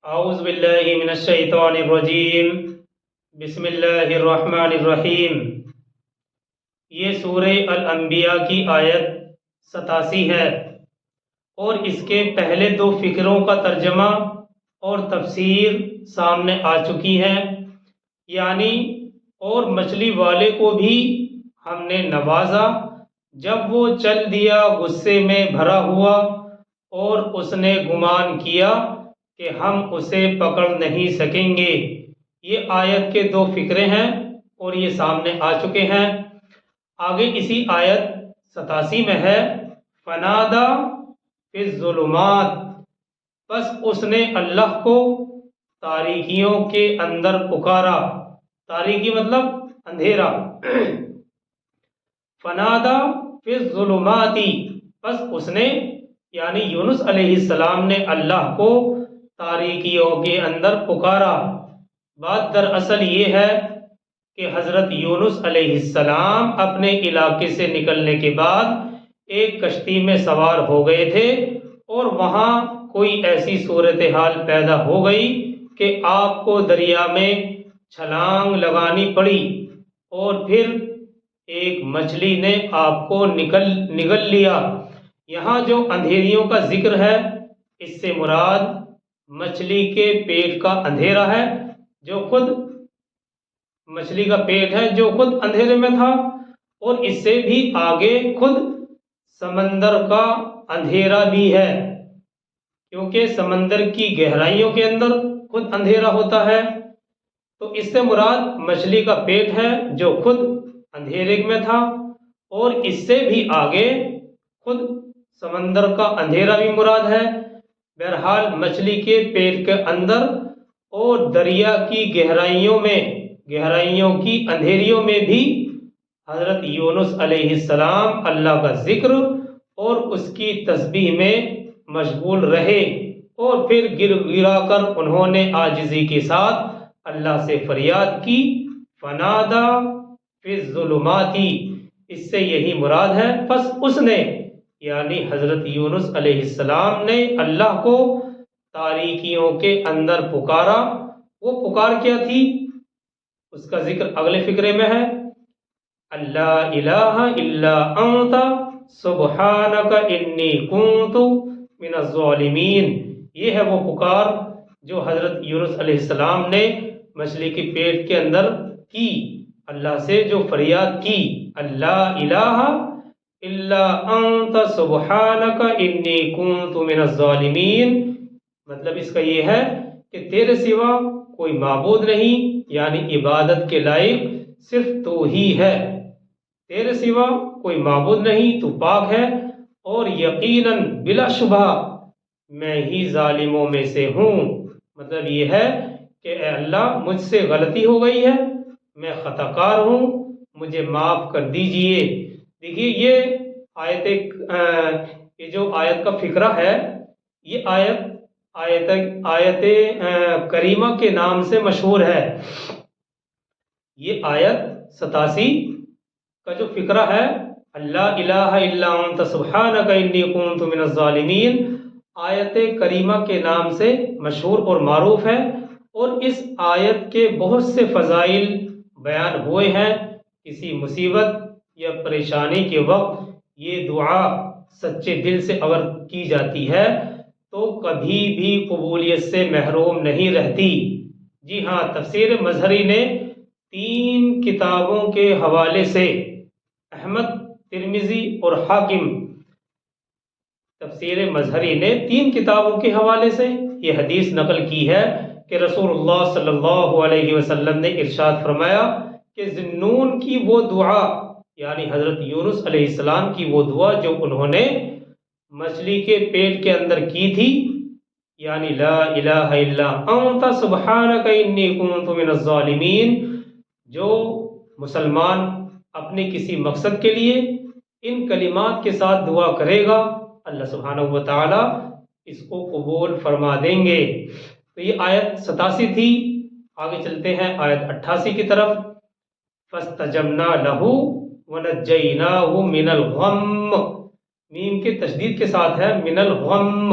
اعوذ باللہ من الشیطان الرجیم بسم اللہ الرحمن الرحیم۔ یہ سورہ الانبیاء کی آیت 87 ہے اور اس کے پہلے دو فقروں کا ترجمہ اور تفسیر سامنے آ چکی ہے، یعنی اور مچھلی والے کو بھی ہم نے نوازا جب وہ چل دیا غصے میں بھرا ہوا اور اس نے گمان کیا کہ ہم اسے پکڑ نہیں سکیں گے۔ یہ آیت کے دو فقرے ہیں اور یہ سامنے آ چکے ہیں۔ آگے اسی آیت 87 میں ہے فنادا فی الظلمات، پس اس نے اللہ کو تاریکیوں کے اندر پکارا۔ تاریکی مطلب اندھیرا۔ فنادا فی الظلمات، پس اس نے یعنی یونس علیہ السلام نے اللہ کو تاریکیوں کے اندر پکارا۔ بات دراصل یہ ہے کہ حضرت یونس علیہ السلام اپنے علاقے سے نکلنے کے بعد ایک کشتی میں سوار ہو گئے تھے اور وہاں کوئی ایسی صورتحال پیدا ہو گئی کہ آپ کو دریا میں چھلانگ لگانی پڑی اور پھر ایک مچھلی نے آپ کو نگل لیا۔ یہاں جو اندھیریوں کا ذکر ہے اس سے مراد مچھلی کے پیٹ کا اندھیرا ہے، جو خود مچھلی کا پیٹ ہے جو خود اندھیرے میں تھا، اور اس سے بھی آگے خود سمندر کا اندھیرا بھی ہے، کیونکہ سمندر کی گہرائیوں کے اندر خود اندھیرا ہوتا ہے۔ تو اس سے مراد مچھلی کا پیٹ ہے جو خود اندھیرے میں تھا، اور اس سے بھی آگے خود سمندر کا اندھیرا بھی مراد ہے۔ بہرحال مچھلی کے پیٹ کے اندر اور دریا کی گہرائیوں کی اندھیریوں میں بھی حضرت یونس علیہ السلام اللہ کا ذکر اور اس کی تسبیح میں مشغول رہے، اور پھر گرا کر انہوں نے عاجزی کے ساتھ اللہ سے فریاد کی۔ فنادا فی الظلمات، اس سے یہی مراد ہے، پس اس نے یعنی حضرت یونس علیہ السلام نے اللہ کو تاریکیوں کے اندر پکارا۔ وہ پکار کیا تھی اس کا ذکر اگلے فقرے میں ہے۔ اللہ الہ الا انت سبحانک انی کنت من الظالمین۔ یہ ہے وہ پکار جو حضرت یونس علیہ السلام نے مچھلی کے پیٹ کے اندر کی، اللہ سے جو فریاد کی، اللہ الہ الا انت سبحانک انی کنت من الظالمین۔ مطلب اس کا یہ ہے کہ تیرے سوا کوئی معبود نہیں، یعنی عبادت کے لائق صرف تو ہی ہے، تیرے سوا کوئی معبود نہیں، تو پاک ہے، اور یقیناً بلا شبہ میں ہی ظالموں میں سے ہوں۔ مطلب یہ ہے کہ اے اللہ مجھ سے غلطی ہو گئی ہے، میں خطا کار ہوں، مجھے معاف کر دیجئے۔ دیکھیے یہ جو آیت کا فقرہ ہے، یہ آیت کریمہ کے نام سے مشہور ہے۔ یہ آیت 87 کا جو فقرہ ہے، اللہ الہ الا انت سبحانک انی کنت من الظالمین، آیت کریمہ کے نام سے مشہور اور معروف ہے، اور اس آیت کے بہت سے فضائل بیان ہوئے ہیں۔ کسی مصیبت یا پریشانی کے وقت یہ دعا سچے دل سے اگر کی جاتی ہے تو کبھی بھی قبولیت سے محروم نہیں رہتی۔ جی ہاں، تفسیر مظہری نے 3 کتابوں کے حوالے سے، احمد، ترمذی اور حاکم، تفسیر مظہری نے 3 کتابوں کے حوالے سے یہ حدیث نقل کی ہے کہ رسول اللہ صلی اللہ علیہ وسلم نے ارشاد فرمایا کہ ذنون کی وہ دعا، یعنی حضرت یونس علیہ السلام کی وہ دعا جو انہوں نے مچھلی کے پیٹ کے اندر کی تھی، یعنی لا الہ الا انت سبحانک انی کنت من الظالمین، جو مسلمان اپنے کسی مقصد کے لیے ان کلمات کے ساتھ دعا کرے گا، اللہ سبحانہ و تعالی اس کو قبول فرما دیں گے۔ تو یہ آیت 87 تھی۔ آگے چلتے ہیں آیت 88 کی طرف۔ فاستجبنا له ونجیناہ من الغم، میم کے تشدید کے ساتھ ہے من الغم۔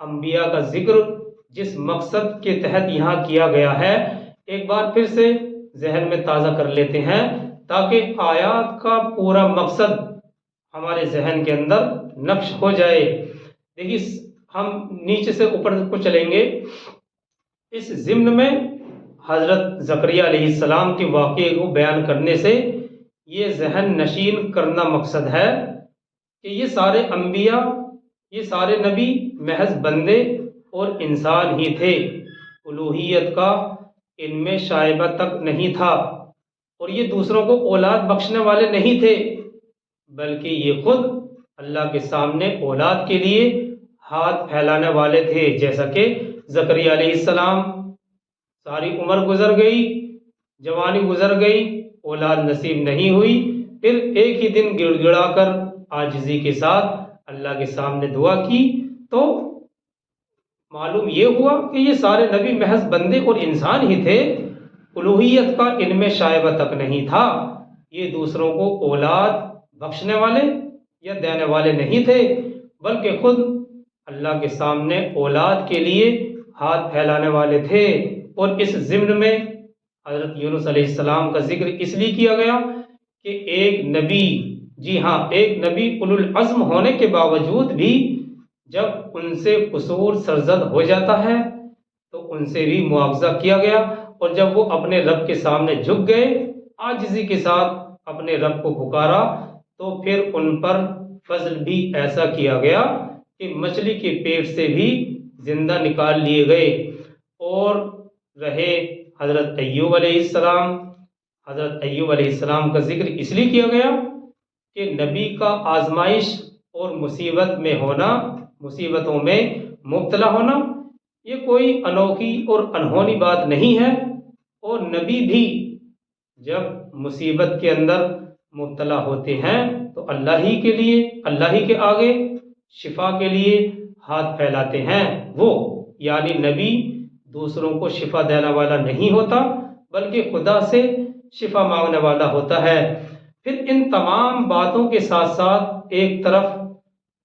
انبیاء کا ذکر جس مقصد کے تحت یہاں کیا گیا ہے ایک بار پھر سے ذہن میں تازہ کر لیتے ہیں تاکہ آیات کا پورا مقصد ہمارے ذہن کے اندر نقش ہو جائے۔ دیکھیے ہم نیچے سے اوپر کو چلیں گے۔ اس ضمن میں حضرت زکریہ علیہ السلام کے واقعے کو بیان کرنے سے یہ ذہن نشین کرنا مقصد ہے کہ یہ سارے انبیاء، یہ سارے نبی محض بندے اور انسان ہی تھے، الوہیت کا ان میں شائبہ تک نہیں تھا، اور یہ دوسروں کو اولاد بخشنے والے نہیں تھے، بلکہ یہ خود اللہ کے سامنے اولاد کے لیے ہاتھ پھیلانے والے تھے، جیسا کہ زکریہ علیہ السلام ساری عمر گزر گئی، جوانی گزر گئی، اولاد نصیب نہیں ہوئی، پھر ایک ہی دن گڑ گڑا کر عاجزی کے ساتھ اللہ کے سامنے دعا کی، تو معلوم یہ ہوا کہ یہ سارے نبی محض بندے اور انسان ہی تھے، الوہیت کا ان میں شائبہ تک نہیں تھا، یہ دوسروں کو اولاد بخشنے والے یا دینے والے نہیں تھے، بلکہ خود اللہ کے سامنے اولاد کے لیے ہاتھ پھیلانے والے تھے۔ اور اس ضمن میں حضرت یونس علیہ السلام کا ذکر اس لیے کیا گیا کہ ایک نبی، جی ہاں ایک نبی اولو العزم ہونے کے باوجود بھی جب ان سے قصور سرزد ہو جاتا ہے تو ان سے بھی مواخذہ کیا گیا، اور جب وہ اپنے رب کے سامنے جھک گئے، عاجزی کے ساتھ اپنے رب کو پکارا، تو پھر ان پر فضل بھی ایسا کیا گیا کہ مچھلی کے پیٹ سے بھی زندہ نکال لیے گئے۔ اور رہے حضرت ایوب علیہ السلام، حضرت ایوب علیہ السلام کا ذکر اس لیے کیا گیا کہ نبی کا آزمائش اور مصیبت میں ہونا، مصیبتوں میں مبتلا ہونا یہ کوئی انوکھی اور انہونی بات نہیں ہے، اور نبی بھی جب مصیبت کے اندر مبتلا ہوتے ہیں تو اللہ ہی کے لیے، اللہ ہی کے آگے شفا کے لیے ہاتھ پھیلاتے ہیں، وہ یعنی نبی دوسروں کو شفا دینے والا نہیں ہوتا بلکہ خدا سے شفا مانگنے والا ہوتا ہے۔ پھر ان تمام باتوں کے ساتھ ساتھ ایک طرف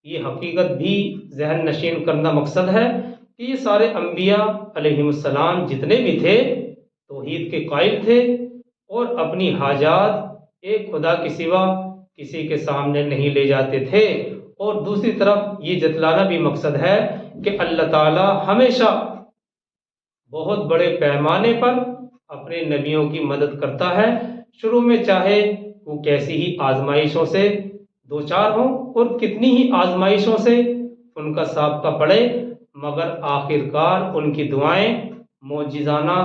یہ حقیقت بھی ذہن نشین کرنا مقصد ہے کہ یہ سارے انبیاء علیہم السلام جتنے بھی تھے توحید کے قائل تھے اور اپنی حاجات ایک خدا کے سوا کسی کے سامنے نہیں لے جاتے تھے، اور دوسری طرف یہ جتلانا بھی مقصد ہے کہ اللہ تعالی ہمیشہ بہت بڑے پیمانے پر اپنے نبیوں کی مدد کرتا ہے، شروع میں چاہے وہ کیسی ہی آزمائشوں سے دوچار ہوں اور کتنی ہی آزمائشوں سے ان کا سابقہ پڑے، مگر آخرکار ان کی دعائیں معجزانہ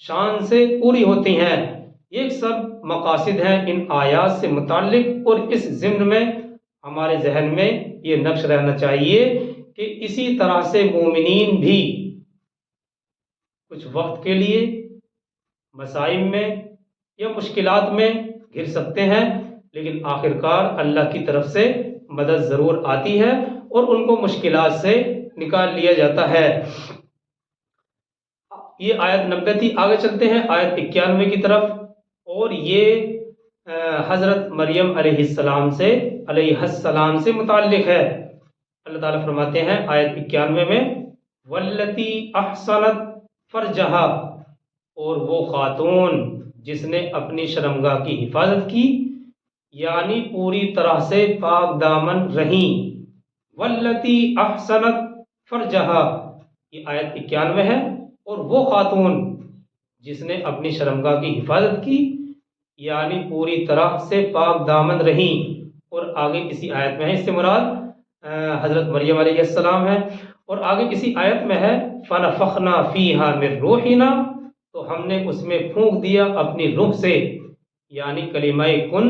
شان سے پوری ہوتی ہیں۔ یہ سب مقاصد ہیں ان آیات سے متعلق، اور اس ضمن میں ہمارے ذہن میں یہ نقش رہنا چاہیے کہ اسی طرح سے مومنین بھی کچھ وقت کے لیے مسائب میں یا مشکلات میں گر سکتے ہیں، لیکن آخرکار اللہ کی طرف سے مدد ضرور آتی ہے اور ان کو مشکلات سے نکال لیا جاتا ہے۔ یہ آیت 90 تھی، آگے چلتے ہیں آیت 91 کی طرف، اور یہ حضرت مریم علیہ السلام سے متعلق ہے۔ اللہ تعالیٰ فرماتے ہیں آیت 91 میں والتی احصنت فرجہا، اور وہ خاتون جس نے اپنی شرمگاہ کی حفاظت کی یعنی پوری طرح سے پاک دامن رہیں، والتی احصنت فرجہا یہ آیت 91 ہے، اور وہ خاتون جس نے اپنی شرمگاہ کی حفاظت کی یعنی پوری طرح سے پاک دامن رہیں، اور آگے اسی آیت میں ہے، اس سے مراد حضرت مریم علیہ السلام ہے، اور آگے اسی آیت میں ہے فَنَفَخْنَا فِيهَا مِن رُوحِنَا، تو ہم نے اس میں پھونک دیا اپنی روح سے، یعنی کلمہ کن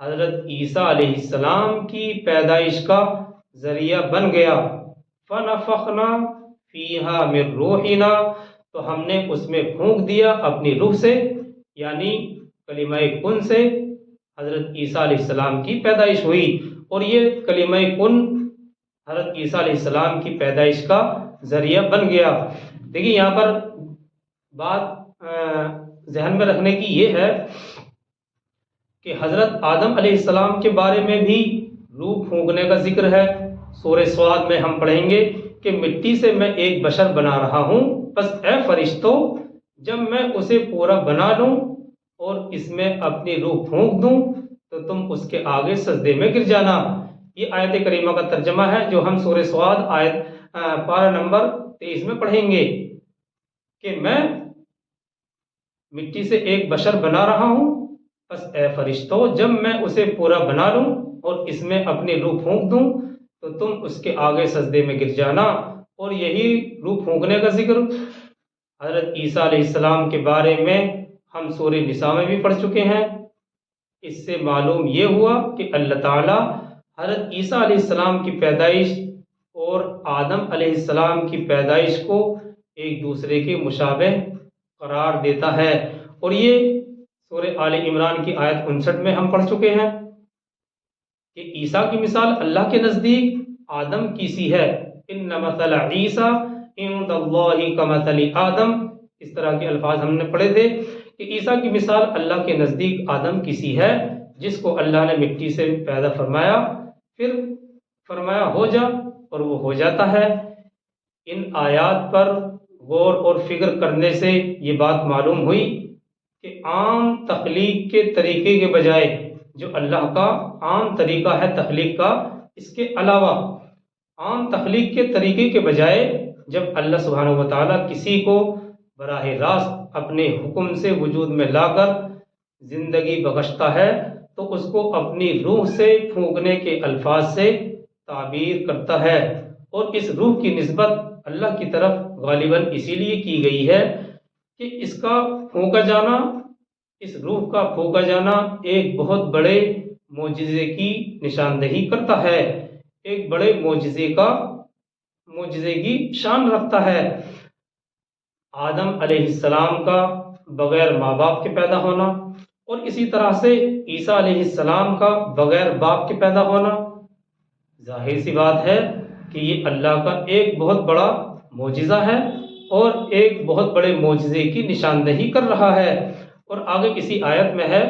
حضرت عیسیٰ علیہ السلام کی پیدائش کا ذریعہ بن گیا۔ فَنَفَخْنَا فِيهَا مِن رُوحِنَا، تو ہم نے اس میں پھونک دیا اپنی روح سے، یعنی کلمہ کن سے حضرت عیسیٰ علیہ السلام کی پیدائش ہوئی، اور یہ کلمہ کن حضرت عیسیٰ علیہ السلام کی پیدائش کا ذریعہ بن گیا۔ دیکھیے یہاں پر بات ذہن میں رکھنے کی یہ ہے کہ حضرت آدم علیہ السلام کے بارے میں بھی روح پھونکنے کا ذکر ہے۔ سورہ صاد میں ہم پڑھیں گے کہ مٹی سے میں ایک بشر بنا رہا ہوں، بس اے فرشتوں جب میں اسے پورا بنا لوں اور اس میں اپنی روح پھونک دوں تو تم اس کے آگے سجدے میں گر جانا۔ یہ آیت کریمہ کا ترجمہ ہے جو ہم سورہ سواد پارہ نمبر 23 میں پڑھیں گے کہ میں مٹی سے ایک بشر بنا رہا ہوں، بس اے فرشتوں جب میں اسے پورا بنا لوں اور اس میں اپنی روح پھونک دوں تو تم اس کے آگے سجدے میں گر جانا۔ اور یہی روح پھونکنے کا ذکر حضرت عیسیٰ علیہ السلام کے بارے میں ہم سورہ نساء میں بھی پڑھ چکے ہیں۔ اس سے معلوم یہ ہوا کہ اللہ تعالیٰ حضرت عیسیٰ علیہ السلام کی پیدائش اور آدم علیہ السلام کی پیدائش کو ایک دوسرے کے مشابہ قرار دیتا ہے، اور یہ سورہ آل عمران کی آیت 59 میں ہم پڑھ چکے ہیں کہ عیسیٰ کی مثال اللہ کے نزدیک آدم کی سی ہے، ان مثل عیسیٰ عند اللہ کمثل آدم، اس طرح کے الفاظ ہم نے پڑھے تھے کہ عیسیٰ کی مثال اللہ کے نزدیک آدم کی سی ہے، جس کو اللہ نے مٹی سے پیدا فرمایا، پھر فرمایا ہو جا اور وہ ہو جاتا ہے۔ ان آیات پر غور اور فکر کرنے سے یہ بات معلوم ہوئی کہ عام تخلیق کے طریقے کے بجائے جو اللہ کا عام طریقہ ہے تخلیق کا، اس کے علاوہ عام تخلیق کے طریقے کے بجائے جب اللہ سبحانہ و تعالیٰ کسی کو براہ راست اپنے حکم سے وجود میں لا کر زندگی بخشتا ہے تو اس کو اپنی روح سے پھونکنے کے الفاظ سے تعبیر کرتا ہے، اور اس روح کی نسبت اللہ کی طرف غالباً اسی لیے کی گئی ہے کہ اس کا پھونکا جانا، اس روح کا پھونکا جانا ایک بہت بڑے معجزے کی نشاندہی کرتا ہے، ایک بڑے معجزے کی شان رکھتا ہے۔ آدم علیہ السلام کا بغیر ماں باپ کے پیدا ہونا اور اسی طرح سے عیسیٰ علیہ السلام کا بغیر باپ کے پیدا ہونا، ظاہر سی بات ہے کہ یہ اللہ کا ایک بہت بڑا معجزہ ہے اور ایک بہت بڑے معجزے کی نشاندہی کر رہا ہے۔ اور آگے کسی آیت میں ہے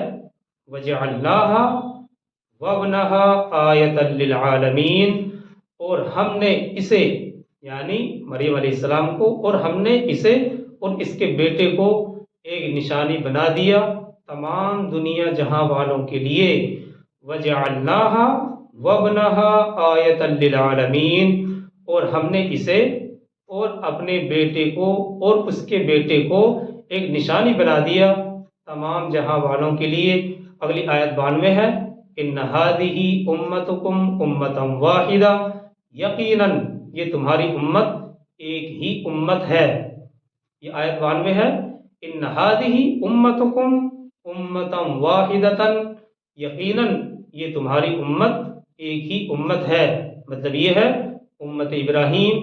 وَجَعَلْنَاهَا وَابْنَهَا آیَةً لِلْعَالَمِينَ، اور ہم نے اسے یعنی مریم علیہ السلام کو اور ہم نے اسے اور اس کے بیٹے کو ایک نشانی بنا دیا تمام دنیا جہاں والوں کے لیے۔ وَجَعَلْنَاهَا وَابْنَهَا آیَةً لِلْعَالَمِينَ، اور ہم نے اسے اور اپنے بیٹے کو اور اس کے بیٹے کو ایک نشانی بنا دیا تمام جہاں والوں کے لیے۔ اگلی آیت 92 ہے ان هذه امتکم امۃ واحدہ، یقیناً یہ تمہاری امت ایک ہی امت ہے۔ یہ آیت 92 ہے ان هذه امتکم امۃ واحدۃ، یقیناً یہ تمہاری امت ایک ہی امت ہے، مطلب یہ ہے امت ابراہیم،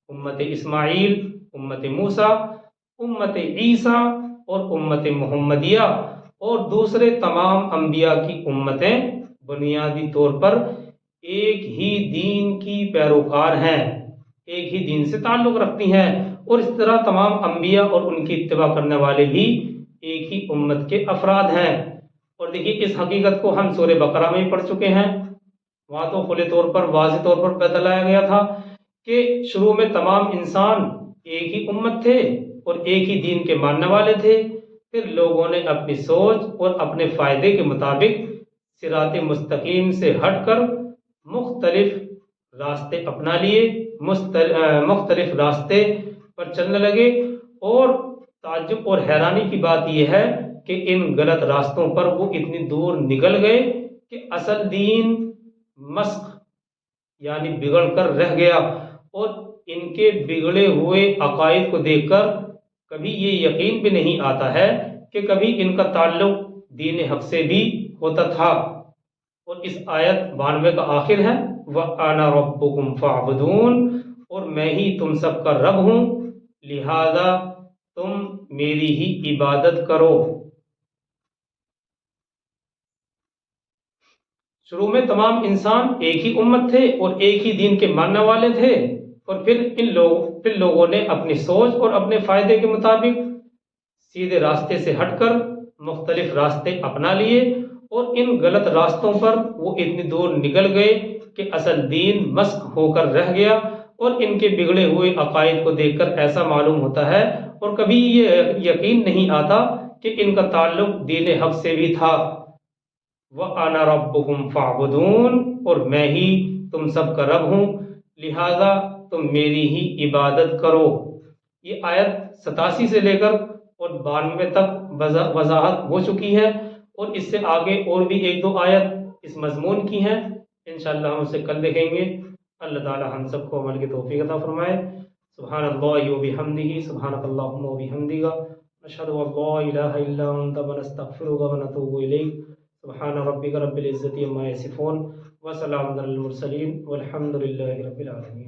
امت اسماعیل، امت موسیٰ، امت عیسیٰ اور امت محمدیہ اور دوسرے تمام انبیاء کی امتیں بنیادی طور پر ایک ہی دین کی پیروکار ہیں، ایک ہی دین سے تعلق رکھتی ہیں، اور اس طرح تمام انبیاء اور ان کی اتباع کرنے والے بھی ایک ہی امت کے افراد ہیں۔ اور دیکھیے اس حقیقت کو ہم سورہ بقرہ میں پڑھ چکے ہیں، وہاں تو کھلے طور پر واضح طور پر بتلایا گیا تھا کہ شروع میں تمام انسان ایک ہی امت تھے اور ایک ہی دین کے ماننے والے تھے، پھر لوگوں نے اپنی سوچ اور اپنے فائدے کے مطابق صراط مستقیم سے ہٹ کر مختلف راستے اپنا لیے، مختلف راستے پر چلنے لگے، اور تعجب اور حیرانی کی بات یہ ہے کہ ان غلط راستوں پر وہ اتنی دور نکل گئے کہ اصل دین مسخ یعنی بگڑ کر رہ گیا، اور ان کے بگڑے ہوئے عقائد کو دیکھ کر کبھی یہ یقین بھی نہیں آتا ہے کہ کبھی ان کا تعلق دین حق سے بھی ہوتا تھا۔ اور اس آیت 92 کا آخر ہے وَأَنَا رَبُّكُمْ فَاعْبُدُونِ، اور میں ہی تم سب کا رب ہوں لہذا تم میری ہی عبادت کرو۔ شروع میں تمام انسان ایک ہی امت تھے اور ایک ہی دین کے ماننے والے تھے، اور پھر لوگوں نے اپنی سوچ اور اپنے فائدے کے مطابق سیدھے راستے سے ہٹ کر مختلف راستے اپنا لیے، اور ان غلط راستوں پر وہ اتنی دور نکل گئے کہ اصل دین مسخ ہو کر رہ گیا، اور ان کے بگڑے ہوئے عقائد کو دیکھ کر ایسا معلوم ہوتا ہے اور کبھی یہ یقین نہیں آتا کہ ان کا تعلق دین حق سے بھی تھا۔ وَأَنَا رَبُّكُمْ فَاعْبُدُونِ، اور میں ہی تم سب کا رب ہوں، لہذا تم میری ہی عبادت کرو۔ یہ آیت 87 سے لے کر اور 92 تک وضاحت ہو چکی ہے، اور اس سے آگے اور بھی ایک دو آیت اس مضمون کی ہیں، انشاءاللہ ہم اسے کل دیکھیں گے۔ اللہ تعالی ہم سب کو عمل کی توفیق عطا فرمائے۔ سبحان اللہ و بحمدہ، سبحانک اللہم و بحمدک، نشہد ان لا الہ الا انت ونستغفرک ونتوب الیک۔ سبحان ربک رب العزة عما یصفون وسلام علی المرسلین والحمد للہ رب العالمین۔